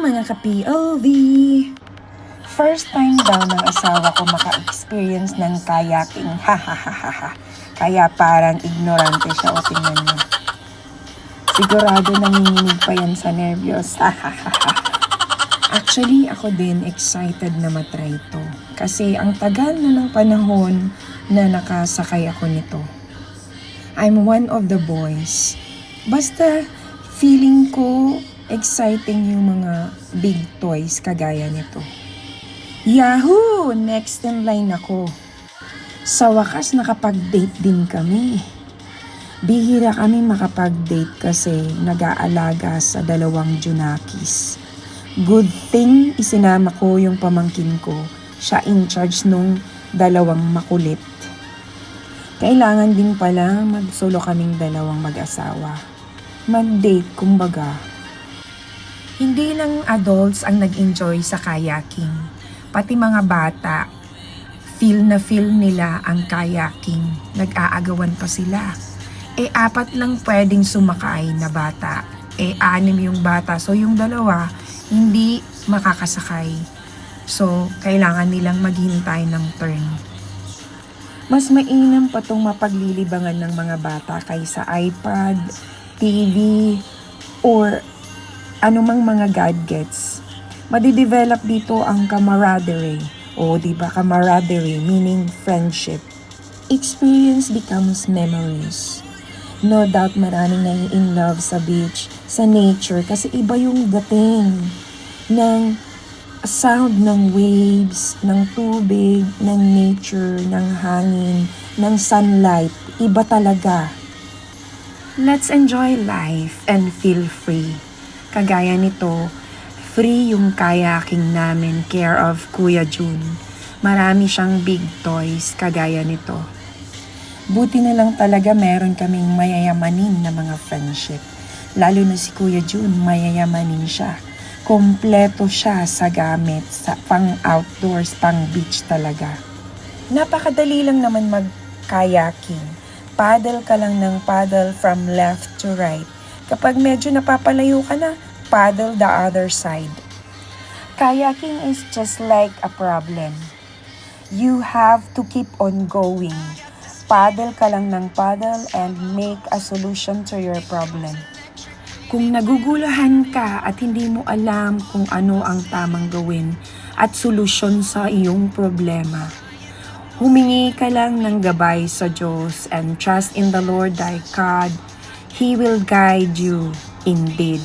mga ka-POV! First time daw ng asawa ko maka-experience ng kayaking, ha. Kaya parang ignorante siya, o tingnan niyo. Sigurado nanginginig pa yan sa nervyos, ha. Actually, ako din excited na matry ito. Kasi ang tagal na ng panahon na nakasakay ako nito. I'm one of the boys. Basta feeling ko exciting yung mga big toys kagaya nito. Yahoo! Next in line ako. Sa wakas nakapag-date din kami. Bihira kami makapag-date kasi nag-aalaga sa 2 Junakis. Good thing isinama ko yung pamangkin ko. Siya in charge nung 2 makulit. Kailangan din pala mag-solo kaming 2 mag-asawa. Mag-date kumbaga. Hindi lang adults ang nag-enjoy sa kayaking. Pati mga bata, feel nila ang kayaking. Nag-aagawan pa sila. 4 lang pwedeng sumakay na bata. 6 yung bata. So yung 2, hindi makakasakay. So, kailangan nilang maghintay ng turn. Mas mainam pa itong mapaglilibangan ng mga bata kaysa iPad, TV, or anumang mga gadgets. Madidevelop dito ang camaraderie. O, diba, camaraderie, meaning friendship. Experience becomes memories. No doubt maraming nang in love sa beach, sa nature, kasi iba yung dating ng sound ng waves, ng tubig, ng nature, ng hangin, ng sunlight. Iba talaga. Let's enjoy life and feel free. Kagaya nito, free yung kayaking namin, care of Kuya Jun. Marami siyang big toys, kagaya nito. Buti na lang talaga meron kaming mayayamanin na mga friendship. Lalo na si Kuya Jun, mayayamanin siya. Kompleto siya sa gamit, sa pang outdoors, pang beach talaga. Napakadali lang naman mag-kayaking. Paddle ka lang ng paddle from left to right. Kapag medyo napapalayo ka na, paddle the other side. Kayaking is just like a problem. You have to keep on going. Paddle ka lang ng paddle and make a solution to your problem. Kung nagugulahan ka at hindi mo alam kung ano ang tamang gawin at solusyon sa iyong problema, humingi ka lang ng gabay sa Diyos and trust in the Lord thy God. He will guide you indeed.